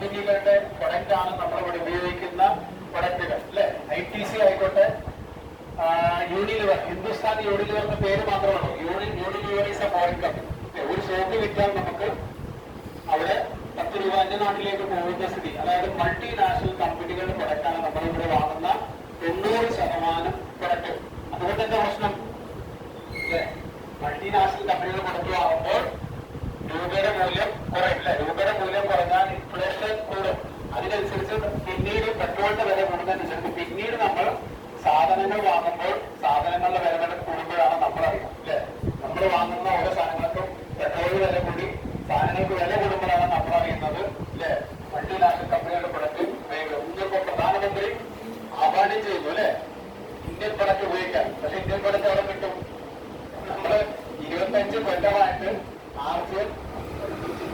കമ്പനികളുടെ പ്രൊഡക്റ്റ് ആണ് നമ്മളിവിടെ ഉപയോഗിക്കുന്ന പ്രൊഡക്റ്റുകൾ അല്ലെ. ITC ആയിക്കോട്ടെ, യൂണിലിവർ, ഹിന്ദുസ്ഥാൻ യൂണിലിവറിന്റെ പേര് മാത്രമേ ഉള്ളൂ. Unilever is A foreign company. ഒരു സോപ്പ് വിറ്റാൽ നമുക്ക് അവിടെ 10 രൂപ അന്യനാട്ടിലേക്ക് പോകുന്ന സ്ഥിതി. അതായത് മൾട്ടിനാഷണൽ കമ്പനികളുടെ പ്രൊഡക്റ്റാണ് നമ്മളിവിടെ വാങ്ങുന്ന 90% പ്രൊഡക്റ്റ്. അതുകൊണ്ട് എന്താ പ്രശ്നം അല്ലെ? മൾട്ടിനാഷണൽ കമ്പനികൾ പ്രൊഡക്റ്റ് വാങ്ങുമ്പോൾ രൂപയുടെ മൂല്യം കുറയില്ല. രൂപയുടെ മൂല്യം കുറഞ്ഞാൽ ഇൻഫ്ലേഷൻ കൂടും. അതിനനുസരിച്ച് പിന്നീട് പെട്രോളിന്റെ വില കൂടുന്നതനുസരിച്ച് പിന്നീട് നമ്മൾ സാധനങ്ങൾ വാങ്ങുമ്പോൾ സാധനങ്ങളുടെ വില കൂടുമ്പോഴാണ് നമ്മൾ അറിയാം അല്ലെ. നമ്മൾ വാങ്ങുന്ന ഓരോ സാധനങ്ങൾക്കും പെട്രോളിന് വില കൂടി സാധനങ്ങൾക്ക് വില കൂടുമ്പോഴാണ് നമ്മൾ അറിയുന്നത് അല്ലെ മൾട്ടിനാഷണൽ കമ്പനികളുടെ പ്രൊഡക്റ്റ് ഉപയോഗിക്കുക. ഇന്നിപ്പോ പ്രധാനമന്ത്രി ആഹ്വാനം ചെയ്യുന്നു അല്ലെ ഇന്ത്യൻ പ്രൊഡക്റ്റ് ഉപയോഗിക്കാൻ. പക്ഷെ ഇന്ത്യൻ പ്രൊഡക്റ്റ് അവിടെ കിട്ടും. നമ്മള് 25 കൊല്ലമായിട്ട് ആർക്കും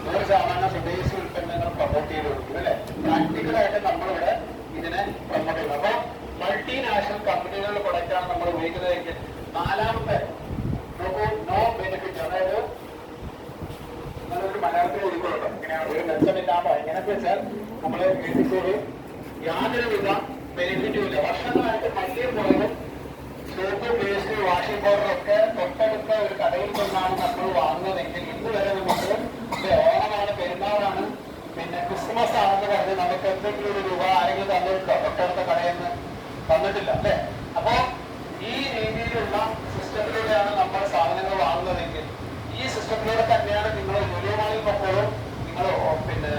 100% സ്വദേശി ഉൽപ്പന്നങ്ങൾ പ്രൊമോട്ട് ചെയ്ത് കൊടുക്കും അല്ലെ. പ്രാക്ടിക്കലായിട്ട് നമ്മളിവിടെ ഇതിനെ പ്രൊമോട്ട് ചെയ്യുന്നു. അപ്പൊ മൾട്ടിനാഷണൽ കമ്പനികളുടെ പ്രൊഡക്റ്റാണ് നമ്മൾ ഉപയോഗിക്കുന്നതെങ്കിൽ നാലാമത്തെ നോക്കൂ, നോ ബെനിഫിറ്റ്. അതായത് നിങ്ങളൊരു മലയാളത്തിൽ എഴുതിക്കൊള്ളട്ടോ. ഇങ്ങനെയാണ് ഒരു മെച്ചമില്ലാതെ എങ്ങനെയൊക്കെ വെച്ചാൽ നമ്മൾ എഴുതിക്കോളൂ. യാതൊരുവിധ ബെനിഫിറ്റും ഇല്ല. വർഷങ്ങളായിട്ട് മല്ലിയും മുളകും സോപ്പ്, പേസ്റ്റ്, വാഷിംഗ് പൗഡർ ഒക്കെ തൊട്ടടുത്ത ഒരു കടയിൽ നിന്നാണ് നമ്മൾ വാങ്ങുന്നതെങ്കിൽ ഇന്ന് വരെ നമുക്ക് ഓണമാണ്, പെരുന്നാളാണ്, പിന്നെ ക്രിസ്മസ് ആണെന്ന് പറഞ്ഞ് നമുക്ക് എന്തെങ്കിലും ഒരു രൂപ ആരെങ്കിലും തന്നിട്ടുണ്ടോ? തൊട്ടടുത്ത കടയിൽ നിന്ന് തന്നിട്ടില്ല അല്ലെ. അപ്പോ ഈ രീതിയിലുള്ള സിസ്റ്റത്തിലൂടെയാണ് നമ്മൾ സാധനങ്ങൾ വാങ്ങുന്നതെങ്കിൽ ഈ സിസ്റ്റത്തിലൂടെ തന്നെയാണ് നിങ്ങൾ ലുലുമാളിൽ പോലും നിങ്ങൾ പിന്നെ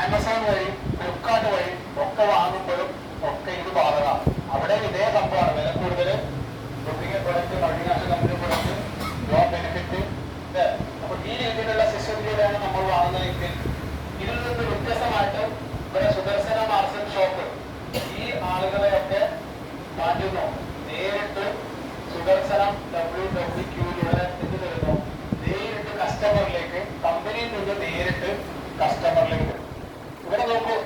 ആമസോൺ വഴി, ഫ്ലിപ്കാർട്ട് വഴി ഒക്കെ വാങ്ങുമ്പോഴും ഒക്കെ ഇത് ബാധകമാണ്. അവിടെ ഇതേ സംഭവമാണ്. വില കൂടുതൽ, duplicate product, multinational company product, no benefit. അപ്പൊ ഈ രീതിയിലുള്ള സിസ്റ്റത്തിലൂടെയാണ് നമ്മൾ വാങ്ങുന്നതെങ്കിൽ ഇതിൽ നിന്ന് വ്യത്യസ്തമായിട്ട് ഇവിടെ സുദർശന മാർസൽ ഷോപ്പ് ഈ ആളുകളെയൊക്കെ മാറ്റുന്നു. നേരിട്ട് സുദർശനം WWQയിലൂടെ എന്ത് തരുന്നു? നേരിട്ട് കസ്റ്റമറിലേക്ക്, കമ്പനിയിൽ നിന്ന് നേരിട്ട് കസ്റ്റമറിലേക്ക്. ഇവിടെ നോക്കൂ,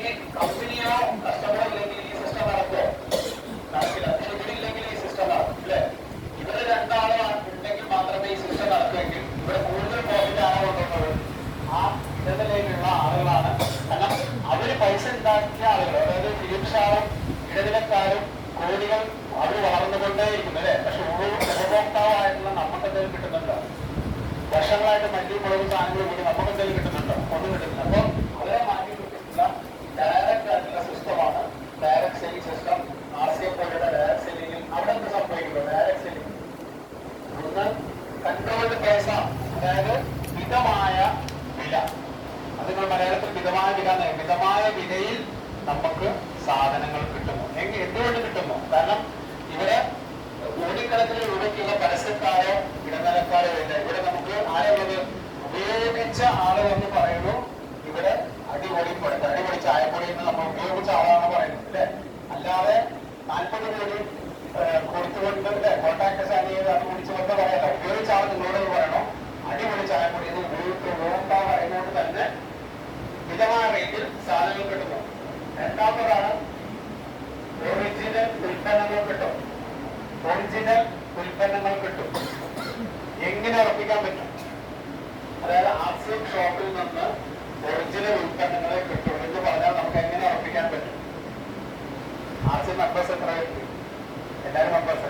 ഈ കമ്പനിയോ കസ്റ്റമറില്ലെങ്കിൽ ഈ സിസ്റ്റം നടക്കുമോ? നടക്കില്ല. ഇതില്ലെങ്കിൽ ഈ സിസ്റ്റം നടക്കും അല്ലെ. ഇവിടെ രണ്ടാളും ഉണ്ടെങ്കിൽ മാത്രമേ ഈ സിസ്റ്റം നടക്കുമെങ്കിൽ ഇവിടെ കൂടുതൽ പ്രോഫിറ്റ് ആണോ കൊണ്ടുവന്നത്? ആ ഇടനിലയിലുള്ള ആളുകളാണ്. കാരണം അവര് പൈസ ഉണ്ടാക്കിയ ആളുകൾ, അതായത് ഫിലിപ്ഷാറും ഇടനിലക്കാരും കോടികൾ അവർ വളർന്നുകൊണ്ടേയിരിക്കുന്നു അല്ലെ. പക്ഷെ ഉപഭോക്താവായിട്ടുള്ള നമുക്ക് എന്തെങ്കിലും കിട്ടുന്നുണ്ടോ? വർഷങ്ങളായിട്ട് മല്ലി മുളക് സാധനങ്ങൾ കൂടി നമുക്ക് എന്തെങ്കിലും കിട്ടുന്നുണ്ടോ? ഒന്നും കിട്ടുന്നില്ല. അപ്പൊ അവരെ മാറ്റി കിട്ടുന്നില്ല. ഡയറക്റ്റ് ആയിട്ടുള്ള സിസ്റ്റമാണ് ഡയറക്ട് സെല്ലിംഗ് സിസ്റ്റം. RCA പോലെയുള്ള ഡയറക്ട് സെല്ലിംഗിൽ അവിടെ എന്ത് സംഭവിക്കുന്നു? ഡയറക്ട് സെല്ലിംഗ് ഒന്ന് കൺട്രോൾഡ് പ്രൈസ്, അതായത് മിതമായ വില. അത് നിങ്ങൾ മലയാളത്തിൽ മിതമായ വില, മിതമായ വിലയിൽ നമുക്ക് സാധനങ്ങൾ കിട്ടുന്നു. എന്തുകൊണ്ട് കിട്ടുന്നു? കാരണം ഇവിടെ കോടിക്കണക്കിന് രൂപയ്ക്കുള്ള പരസ്യക്കാരോ ഇടനിലക്കാരോ ഇല്ല. ഇവിടെ നമുക്ക് ആരുള്ളത്? ഉപയോഗിച്ച ആള് എന്ന് പറയുന്നു. ഇവിടെ അടിപൊളി കൊടുത്ത് അടിപൊളി ചായപ്പൊടി എന്ന് നമ്മൾ ഉപയോഗിച്ച ആളാണ് പറയുന്നത് അല്ലെ. അല്ലാതെ 40 കോടി കൊടുത്തുകൊണ്ട് അല്ലെ കോൺട്രാക്ട് സൈൻ ചെയ്ത് അത് കുടിച്ചുകൊണ്ട് പറയല്ല. ഉപയോഗിച്ച ആൾ നിങ്ങളോട് പറയണോ അടിപൊളി ചായപ്പൊടി എന്ന് ഉപയോഗിക്കാൻ പറയുന്നതുകൊണ്ട് തന്നെ മിതമായ റേറ്റിൽ സാധനങ്ങൾ കിട്ടുന്നു. രണ്ടാമതാണ് ഒറിജിനൽ ഉൽപ്പന്നങ്ങൾ കിട്ടും. ഒറിജിനൽ ഉൽപ്പന്നങ്ങൾ കിട്ടും. എങ്ങനെ ഉറപ്പിക്കാൻ പറ്റും? അതായത് RCA ഷോപ്പിൽ നിന്ന് ഒറിജിനൽ ഉൽപ്പന്നങ്ങളെ കിട്ടും എന്ന് പറഞ്ഞാൽ നമുക്ക് എങ്ങനെ ഉറപ്പിക്കാൻ പറ്റും? RCA മെമ്പേഴ്സ് എത്ര? എല്ലാവരും മെമ്പേഴ്സ്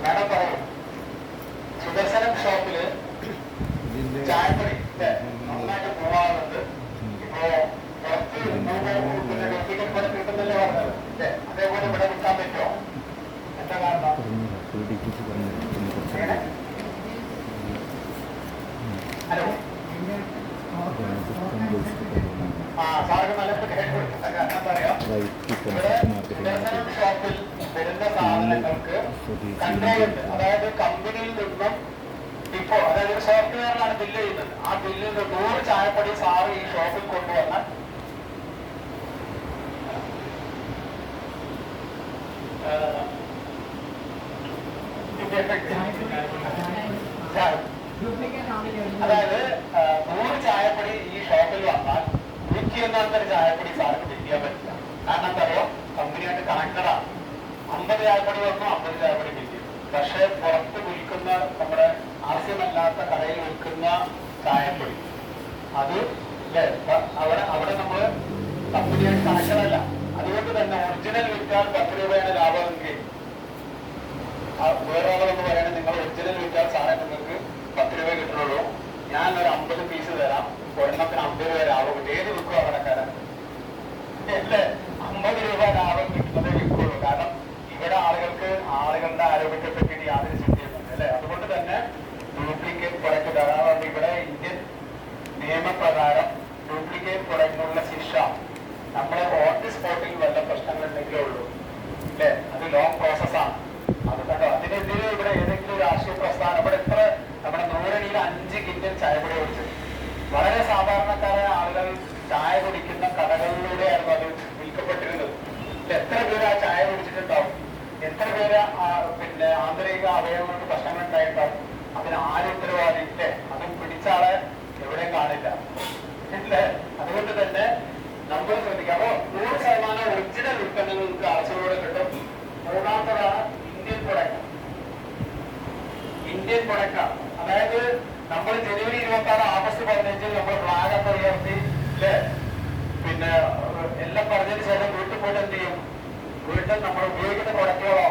മാഡം പറയൂ. സുദർശനം ഷോപ്പില് ചായപ്പൊടി നന്നായിട്ട് പോവാറുണ്ട്. ഇപ്പോ പുറത്ത് ഡ്യൂപ്ലിക്കേറ്റ് പ്രൊഡക്റ്റ് കിട്ടുന്നല്ലേ പറഞ്ഞത് അല്ലേ? അതേപോലെ ഇവിടെ കിട്ടാൻ പറ്റുമോ? എന്താ കാരണം? ഹലോ, സാർക്ക് നല്ല കാരണം പറയാം. ഇവിടെ സുദർശനം ഷോപ്പിൽ വരുന്ന സാധനങ്ങൾക്ക് കൺട്രോൾ ഉണ്ട്. അതായത് കമ്പനിയിൽ നിന്നും ഇപ്പോ അതായത് ഒരു സോഫ്റ്റ്വെയറിലാണ് ബില്ല് ചെയ്യുന്നത്. ആ ബില്ലിൽ 100 ചായപ്പൊടി സാറ് ഈ ഷോപ്പിൽ കൊണ്ടുവന്നാൽ അതായത് 100 ചായപ്പൊടി ഈ ഷോപ്പിൽ വന്നാൽ 101 ചായപ്പൊടി സാർക്ക് ബില്ല് ചെയ്യാൻ പറ്റില്ല. കാരണം എന്താ പറയുക? കമ്പനിയായിട്ട് കണക്റ്റഡാണ്. 50 ചായപ്പൊടി വന്നു, 50 ചായപ്പൊടി ബില്ല് ചെയ്യും. പക്ഷെ പുറത്ത് വിൽക്കുന്ന നമ്മുടെ RCA അല്ലാത്ത കടയിൽ വിൽക്കുന്ന ചായപ്പൊടി അത് അല്ലെ? അവിടെ അവിടെ നമ്മൾ കമ്പനിയായിട്ട് കണക്ഷനല്ല. അതുകൊണ്ട് തന്നെ ഒറിജിനൽ വിറ്റാൽ 10 രൂപയാണ് ലാഭമെങ്കിൽ വേറെ ആളെന്ന് പറയുന്നത് നിങ്ങൾ ഒറിജിനൽ വിറ്റാൽ സാധനം നിങ്ങൾക്ക് 10 രൂപ കിട്ടുന്നുള്ളൂ. ഞാൻ ഒരു 50 പീസ് തരാം, ഒരെണ്ണത്തിന് 50 രൂപ ലാഭം കിട്ടും. ഏത് വിൽക്കും അവിടെക്കാരൻ? അല്ലേ? 50 രൂപ ലാഭം കിട്ടുന്നതേ വിൽക്കുള്ളൂ. കാരണം ഇവിടെ ആളുകളുടെ ആരോഗ്യത്തെ പറ്റിയിട്ട് യാതൊരു ചിന്തയുമില്ല അല്ലെ? അതുകൊണ്ട് തന്നെ ഡ്യൂപ്ലിക്കേറ്റ് പ്രൊഡക്റ്റ് ധാരാളം. ഇവിടെ ഇന്ത്യൻ നിയമപ്രകാരം ഡ്യൂപ്ലിക്കേറ്റ് പ്രൊഡക്റ്റിനുള്ള ശിക്ഷ നമ്മളെ ഓൺ ദി സ്പോട്ടിൽ വല്ല പ്രശ്നങ്ങളുണ്ടെങ്കിലേ ഉള്ളൂ അല്ലെ? അത് ലോങ് പ്രോസസ്സാണ്. അത് കണ്ടോ, അതിനെതിരെ ഇവിടെ ഏതെങ്കിലും രാഷ്ട്രീയ പ്രസ്ഥാനം ഇവിടെ എത്ര നമ്മുടെ നൂറണിയിൽ 5 കിൻഡൽ ചായപ്പൊടി കുടിച്ചു. വളരെ സാധാരണക്കാരായ ആളുകൾ ചായ കുടിക്കുന്ന കടകളിലൂടെയായിരുന്നു അത് വിൽക്കപ്പെട്ടിരുന്നത്. എത്ര പേര് ആ ചായ കുടിച്ചിട്ടുണ്ടാവും? എത്ര പേര് പിന്നെ ആന്തരിക അവയവങ്ങൾക്ക് പ്രശ്നങ്ങൾ ഉണ്ടായിട്ടുണ്ടാവും? അതിന് ആരും ഉത്തരവാദി ഇല്ലേ? അതും പിടിച്ചാളെ എവിടെയും കാണില്ല ഇല്ലേ? അതുകൊണ്ട് തന്നെ നമ്മൾ ശ്രദ്ധിക്കാം. അപ്പോ 100% ഒറിജിനൽ ഉൽപ്പന്നങ്ങൾക്ക് ആവശ്യങ്ങളോട് കിട്ടും. മൂന്നാമത്തതാണ് ഇന്ത്യൻ പ്രൊഡക്റ്റ്. ഇന്ത്യൻ പ്രൊഡക്റ്റാണ്. അതായത് നമ്മൾ ജനുവരി 26 ആഗസ്റ്റ് 15 നമ്മൾ ഫ്ലാഗൊക്കെ ഉയർത്തി അല്ലേ? പിന്നെ എല്ലാം പറഞ്ഞതിന് ശേഷം വീട്ടിൽ പോയിട്ട് എന്ത് ചെയ്യും? വീട്ടിൽ നമ്മൾ ഉപയോഗിക്കുന്ന പ്രൊഡക്റ്റുകളോ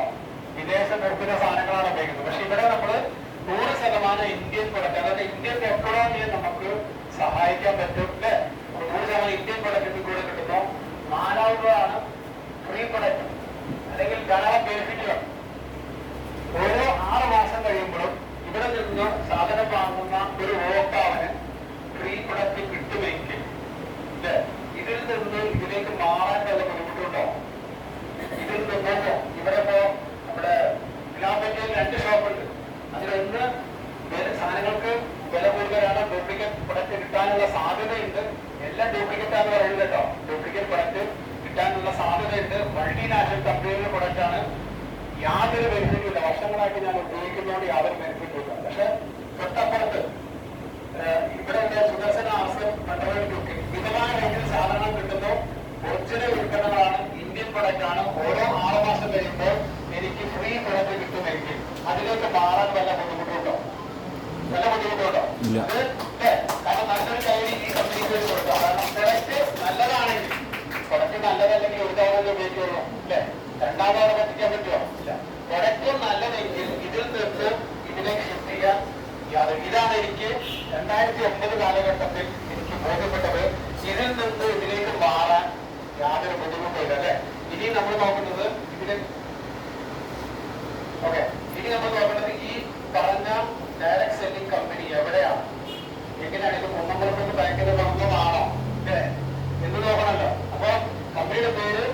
വിദേശ നിർമ്മിത സാധനങ്ങളാണ് ഉപയോഗിക്കുന്നത്. പക്ഷെ ഇവിടെ നമ്മൾ 100% ഇന്ത്യൻ പ്രൊഡക്റ്റ്, അതായത് ഇന്ത്യൻ എക്കോണമിയെ നമുക്ക് സഹായിക്കാൻ പറ്റും അല്ലേ? 100% ഇന്ത്യൻ പ്രൊഡക്റ്റിൽ കൂടെ കിട്ടുന്നു. നാലാമതാണ് ഫ്രീ പ്രൊഡക്റ്റ് അല്ലെങ്കിൽ ധാരാളം ബെനിഫിറ്റുകൾ. ഓരോ 6 മാസം കഴിയുമ്പോഴും ഇവിടെ നിന്ന് സാധനം വാങ്ങുന്ന ഒരു ഉപഭോക്താവിന് ഫ്രീ പ്രൊഡക്റ്റ് കിട്ടുമെങ്കിൽ അല്ലേ? ഇതിൽ നിന്ന് ഇതിലേക്ക് മാറാൻ വല്ല ബുദ്ധിമുട്ടുണ്ടോ? ഇതിൽ നിന്നോ ഇവിടെ ഇപ്പോ നമ്മുടെ ഗുലാബന്റിയിൽ 2 ഷോപ്പുണ്ട്. അതിലൊന്ന് സാധനങ്ങൾക്ക് വില കൂടുതലാണ്, ഡ്യൂപ്ലിക്കേറ്റ് പ്രൊഡക്റ്റ് കിട്ടാനുള്ള സാധ്യതയുണ്ട്. എല്ലാം ഡ്യൂപ്ലിക്കേറ്റ് ആണെന്ന് പറയുന്നത് കേട്ടോ. ഡ്യൂപ്ലിക്കേറ്റ് പ്രൊഡക്റ്റ് കിട്ടാനുള്ള സാധ്യതയുണ്ട്. മൾട്ടിനാഷണൽ കമ്പനികളുടെ പ്രൊഡക്റ്റാണ്. യാതൊരു ബെനിഫിറ്റും ഇല്ല. വർഷങ്ങളായിട്ട് ഞാൻ ഉപയോഗിക്കുന്നതുകൊണ്ട് യാതൊരു ബെനിഫിറ്റും ഇല്ല. പക്ഷെ തൊട്ടപ്പുറത്ത് ഇവിടെ സുദർശന ആർസ് പെട്രോളിയം മിതമായ രീതിയിൽ സാധനങ്ങൾ കിട്ടുന്നു. ഒറിജിനൽ ഉൽപ്പന്നങ്ങളാണ്, ഇന്ത്യൻ പ്രൊഡക്റ്റ് ആണ്. ഓരോ 6 മാസം കഴിയുമ്പോൾ എനിക്ക് ഫ്രീ പ്രൊഡക്റ്റ് കിട്ടുമെങ്കിൽ അതിലേക്ക് മാറാൻ വല്ല ബുദ്ധിമുട്ടുണ്ടോ? വല്ല ബുദ്ധിമുട്ടുണ്ടോ? അത് കാരണം നല്ലൊരു കൈ ഈ കമ്പനിക്ക് കൊടുക്കാം. കാരണം പ്രൊഡക്റ്റ് നല്ലതാണെങ്കിൽ, പ്രൊഡക്റ്റ് നല്ലതല്ലെങ്കിൽ ഒരു തവണ ഉപയോഗിക്കുള്ളൂ അല്ലെ? രണ്ടാമത് പറ്റിക്കാൻ പറ്റുമോ? ഇല്ല. പ്രൊഡക്റ്റ് നല്ലതെങ്കിൽ ഇതിൽ നിന്ന് ഇതിലേക്ക് ഷിഫ്റ്റ് ചെയ്യാൻ ഇതാണ് എനിക്ക് 2009 കാലഘട്ടത്തിൽ എനിക്ക് ബോധ്യപ്പെട്ടത്. ഇതിൽ നിന്ന് ഇതിലേക്ക് മാറാൻ യാതൊരു ബുദ്ധിമുട്ടില്ല അല്ലെ? ഇനി നമ്മൾ നോക്കുന്നത് ഇതിന് ഓക്കെ. ഇനി നമ്മൾ നോക്കുന്നത് ഈ പറഞ്ഞ ഡയറക്ട് സെല്ലിംഗ് കമ്പനി എവിടെയാണ്, എങ്ങനെയാണ് ഇത് കുന്നമ്പലത്ത് ബാങ്കിന് ബന്ധമാണോ അല്ലേ എന്ന് നോക്കണമല്ലോ. അപ്പൊ കമ്പനിയുടെ പേര്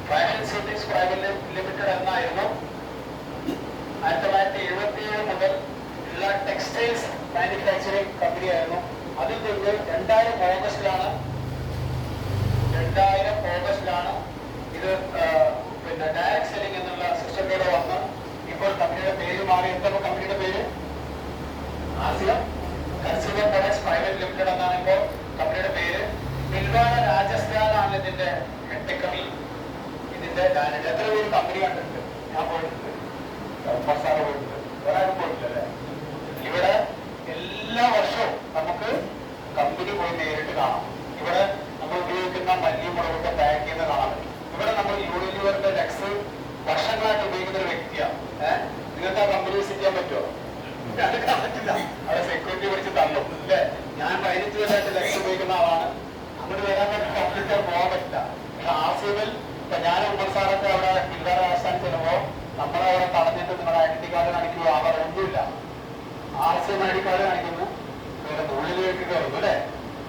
ഫൈനാൻസ് സെല്ലിംഗ്സ് പ്രൈവറ്റ് ലിമിറ്റഡ് എന്നായിരുന്നു. 1977 മുതൽ ഉള്ള ടെക്സ്റ്റൈൽസ് മാനുഫാക്ചറിംഗ് കമ്പനിയായിരുന്നു. അതിൽ നിന്ന് 2000 ഓഗസ്റ്റിലാണ് ഇത് പിന്നെ ഡയറക്ട് സെല്ലിംഗ് എന്നുള്ള സിസ്റ്റത്തിലൂടെ വന്ന് ഇപ്പോൾ കമ്പനിയുടെ പേര് മാറി. എന്താ കമ്പനിയുടെ പേര്? Asiya consumer products private limited എന്നാണ് ഇപ്പോൾ കമ്പനിയുടെ പേര്. പിൽവാര രാജസ്ഥാനാണ് ഇതിന്റെ ഹെഡ്ക്കമി. ഇതിന്റെ എത്ര പേര് കമ്പനി കണ്ടിട്ടുണ്ട്? ഞാൻ പോയിട്ടുണ്ട്, സാറ് പോയിട്ടുണ്ട്, ഒരാളും പോയിട്ടില്ലല്ലേ? ഇവിടെ എല്ലാ വർഷവും നമുക്ക് കമ്പനി പോയി നേരിട്ട് കാണാം. ഇവിടെ നമ്മൾ ഉപയോഗിക്കുന്ന മല്ലി മുളകൊക്കെ പാക്ക് ചെയ്യുന്ന കാണാൻ പറ്റും. ഇവിടെ നമ്മൾ യൂണിലിവറിന്റെ ലെക്സ് വർഷങ്ങളായിട്ട് ഉപയോഗിക്കുന്ന ഒരു വ്യക്തിയാണ്. നിങ്ങൾക്ക് ആ കമ്പനി വിസിറ്റ് ചെയ്യാൻ പറ്റുമോ? എടുക്കാൻ പറ്റില്ല. അവിടെ സെക്യൂരിറ്റി പിടിച്ച് തള്ളും അല്ലേ? ഞാൻ 15 കൊല്ലമായിട്ട് ലെക്സ് ഉപയോഗിക്കുന്ന ആളാണ്. അങ്ങോട്ട് വരാൻ പറ്റും, കംപ്ലീറ്റ് പോകാൻ പറ്റില്ല. പക്ഷെ ആർസിബിൽ ഇപ്പൊ ഞാൻ ഉമ്മർ സാറൊക്കെ അവിടെ പിൽവാര രാജസ്ഥാൻ ചെല്ലുമ്പോ നമ്മളവിടെ തടഞ്ഞിട്ട് നിങ്ങളുടെ ഐഡന്റി കാർഡ് കാണിക്കുക, അവർ ഒന്നുമില്ല. ആർസിബ് ഐഡി കാർഡ് കാണിക്കുന്നു, ഉള്ളിലേക്ക് കയറുന്നു അല്ലെ?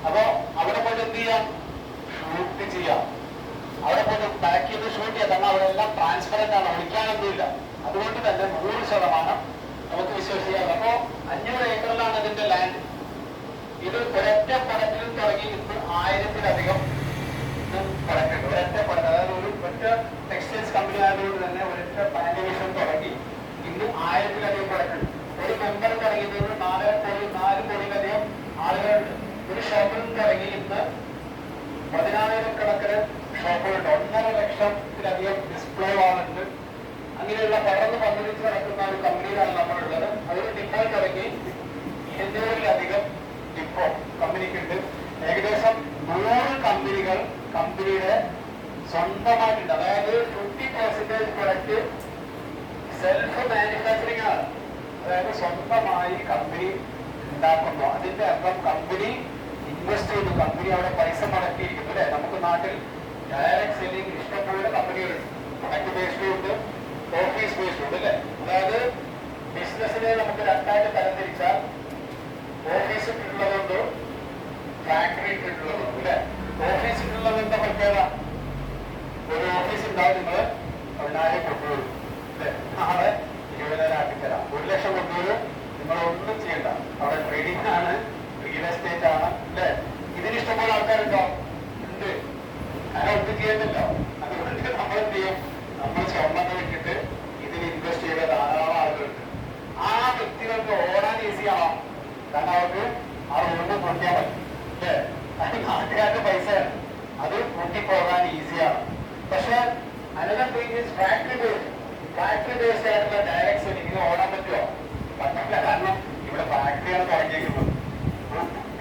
അപ്പൊ അവിടെ പോയിട്ട് എന്ത് ചെയ്യാം? ഷൂട്ട് ചെയ്യാം. അവിടെ പോയിട്ട് ബാക്ക് ചെയ്ത് ഷൂട്ട് ചെയ്യാം. കാരണം അവിടെ എല്ലാം ട്രാൻസ്പെറന്റ് ആണ്, ഒളിക്കാനൊന്നുമില്ല. അതുകൊണ്ട് തന്നെ 100% നമുക്ക് വിശ്വസിക്കാം. അപ്പോ 500 ഏക്കറിലാണ് ഇതിന്റെ ലാൻഡ്. ഇത് ഒരൊറ്റ പടത്തിൽ തുടങ്ങി ഇന്ന് 1000-ലധികം പടക്കുണ്ട്. ഒരൊറ്റ പടം, അതായത് ഒറ്റ ടെക്സ്റ്റൈൽസ് കമ്പനി ആയതുകൊണ്ട് തന്നെ ഒരൊറ്റ പാൻ ഡിവിഷൻ തുടങ്ങി ഇന്ന് 1000-ലധികം പടക്കുണ്ട്. ഒരു മെമ്പർ തുടങ്ങിയത് 4 കോടിയിലധികം ആളുകളുണ്ട്. ഒരു ഷോപ്പിൽ തുടങ്ങി ഇന്ന് 10,000 കണക്കിന് ഷോപ്പുകളുണ്ട്. 1.5 ലക്ഷത്തിലധികം ഡിസ്പ്ലേ വാളുണ്ട്. അങ്ങനെയുള്ള പടർന്ന് പന്തലിച്ച് നടക്കുന്ന ഒരു കമ്പനിയിലാണ് നമ്മളുള്ളത്. അതൊരു ഡിപ്പോ തുടങ്ങി 200-ലധികം ഡിപ്പോ കമ്പനിക്കുണ്ട്. സ്വന്തമായിട്ടുണ്ട്. അതായത് 50% പ്രൊഡക്റ്റ് സെൽഫ് മാനുഫാക്ചറിങ് ആണ്. അതായത് സ്വന്തമായി കമ്പനി ഉണ്ടാക്കുന്നു. അതിന്റെ അർത്ഥം കമ്പനി ഇൻവെസ്റ്റ് ചെയ്തു, കമ്പനി അവിടെ പൈസ മുടക്കിയിരിക്കുന്നു അല്ലെ. നമുക്ക് നാട്ടിൽ ഡയറക്ട് സെല്ലിംഗ് ഇഷ്ടംപോലെ കമ്പനികളുണ്ട്. പ്രൊഡക്റ്റ് ബേസ്ഡും ഉണ്ട്, ഓഫീസ് ബേസ്ഡും ഉണ്ട് അല്ലെ. അതായത് ബിസിനസ്സിനെ നമുക്ക് രണ്ടായിട്ട് തരംതിരിച്ചാൽ ഓഫീസിട്ടുള്ളതുണ്ട്, ഫാക്ടറിയിട്ടുള്ളതുണ്ട് അല്ലെ. ഓഫീസിട്ടുള്ളത് എന്താ പ്രത്യേകത? ഒരു ഓഫീസ് ഉണ്ടാവും, നിങ്ങൾ 10,000 കൊണ്ടുവരും അല്ലെ, നാളെ 20,000 ആക്കിത്തരാം. 1,00,000 കൊണ്ടുവരും, നിങ്ങൾ ഒന്നും ചെയ്യണ്ട, അവിടെ ട്രേഡിംഗ് ആണ്, റിയൽ എസ്റ്റേറ്റ് ആണ് അല്ലെ. ഇതിന് ഇഷ്ടംപോലെ ആൾക്കാരുണ്ടോ? ഉണ്ട്. അങ്ങനെ ഒന്നും ചെയ്യുന്നില്ലോ. അതുകൊണ്ട് നമ്മൾ എന്ത് ചെയ്യും? നമ്മൾ സ്വർണ്ണത്തെ വിട്ടിട്ട് ഇതിന് ഇൻവെസ്റ്റ് ചെയ്ത ധാരാളം ആളുകളുണ്ട്. ആ വ്യക്തികൾക്ക് ഓടാൻ ഈസിയാണോ? കാരണം അവർക്ക് ആ റൂമ് പൊട്ടിയാൽ പറ്റും അല്ലേ. അത് നാട്ടുകാർക്ക് പൈസയാണ്, അത് പൊട്ടിപ്പോകാൻ ഈസിയാണ്. പക്ഷെ another thing is factory based. Factory based ആയിട്ടുള്ള ഡയറക്ട് സെല്ലിംഗിന് ഓടാൻ പറ്റുമോ? പറ്റില്ല. കാരണം ഇവിടെ ഫാക്ടറിയാണ് തുടങ്ങിയിരിക്കുന്നത്.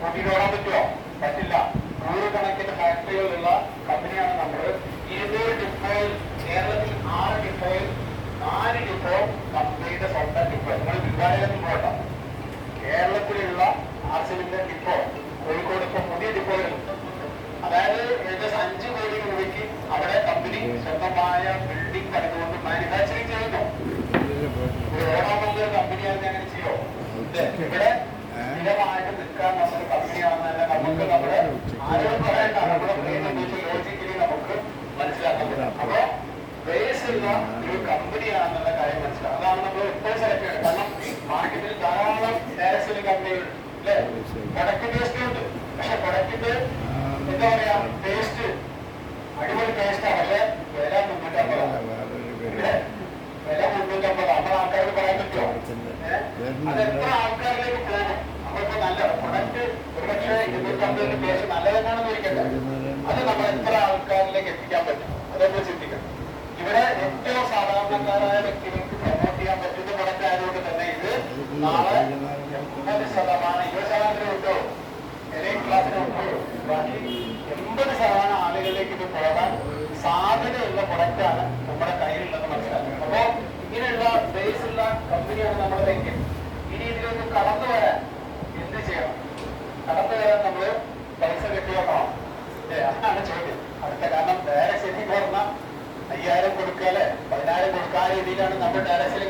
പൊട്ടിയിട്ട് ഓടാൻ പറ്റുമോ? പറ്റില്ല. 100 കണക്കിന് ഫാക്ടറികളുള്ള കമ്പനിയാണ് നമ്മൾ. 200 ഡിപ്പോയിൽ, കേരളത്തിൽ 6 ഡിപ്പോയിൽ 4 ഡിപ്പോ കമ്പനിയുടെ സ്വന്തം ഡിപ്പോ. നമ്മൾ വിദ്യാലയത്തിൽ പോകട്ടോ. കേരളത്തിലുള്ള ആർസിലിന്റെ ഡിപ്പോ കോഴിക്കോട് ഇപ്പോൾ പുതിയ ഡിപ്പോകളുണ്ട്. അതായത് ഏകദേശം 5 കോടി രൂപയ്ക്ക് അവിടെ കമ്പനി സ്വന്തമായ ബിൽഡിംഗ് പണിതുകൊണ്ട് മാനുഫാക്ചറിങ് ചെയ്യുന്നു. ഒരു ഓടാമെന്നൊരു കമ്പനിയാണെന്ന് അങ്ങനെ ചെയ്യോ? ഇവിടെ സ്ഥിരമായിട്ട് നിൽക്കാൻ നമ്മുടെ കമ്പനിയാണെന്നല്ല നമുക്ക് നമ്മുടെ ആരോഗ്യം പറയണ്ട, നമ്മുടെ ലോജിക്കലി നമുക്ക് മനസ്സിലാക്കാൻ പറ്റും. അപ്പോ ബേസുള്ള ഒരു കമ്പനിയാണെന്നുള്ള കാര്യം മനസ്സിലാവും. അതാണ് നമ്മൾ ഇപ്പോൾ സെലക്ട് ചെയ്യുന്നത്. കാരണം മാർക്കറ്റിൽ ധാരാളം ഡയറക്ട് സെല്ലിംഗ് കമ്പനികളുണ്ട് അല്ലെ. പ്രൊഡക്റ്റ് ബേസ്ഡ് ഉണ്ട്. പക്ഷെ പ്രൊഡക്റ്റിന്റെ എന്താ പറയാ, ടേസ്റ്റ് അടിപൊളി ടേസ്റ്റാണ്. പക്ഷെ വില 350. വില 350. നമ്മുടെ ആൾക്കാർക്ക് പറയാൻ പറ്റുമോ? അത് എത്ര ആൾക്കാരിലേക്ക് പോകും? നമ്മളിപ്പോ നല്ല പ്രൊഡക്റ്റ് ഒരുപക്ഷെ 250 ടേസ്റ്റ് നല്ലതെന്നാണെന്ന് ഇരിക്കട്ടെ, അത് നമ്മൾ എത്ര ആൾക്കാരിലേക്ക് എത്തിക്കാൻ പറ്റും? അതൊക്കെ ചിന്തിക്കണം. ഇവിടെ ഏറ്റവും സാധാരണക്കാരായ വ്യക്തികൾക്ക് പ്രൊമോട്ട് ചെയ്യാൻ പറ്റുന്ന പ്രൊഡക്റ്റ് ആയതുകൊണ്ട് തന്നെ ഇത് നാളെ 80%, 20% ഉണ്ടോ, എലൈറ്റ് ക്ലാസ്സിന് ഉണ്ടോ, ബാക്കി 80% ആളുകളിലേക്ക് ഇത് പോകാൻ സാധ്യതയുള്ള പ്രൊഡക്റ്റാണ് നമ്മുടെ കയ്യിലുള്ളത് മനസ്സിലാക്കുക. അപ്പോ ഇങ്ങനെയുള്ള ബേസുള്ള കമ്പനിയാണ് നമ്മളെങ്കിൽ ഇനി ഇതിലേക്ക് കടന്നു വരാൻ എന്ത് ചെയ്യണം? കടന്നു വരാൻ നമ്മൾ പൈസ കെട്ടി വെക്കണം അല്ലേ? അതാണ് ചോദ്യം അടുത്ത. കാരണം ഡയറക്ട് സെല്ലിംഗ് പറഞ്ഞാൽ 5,000 കൊടുക്കുക അല്ലെ, 10,000 കൊടുക്കുക, ആ രീതിയിലാണ് നമ്മൾ ഡയറക്ട് സെല്ലിംഗ്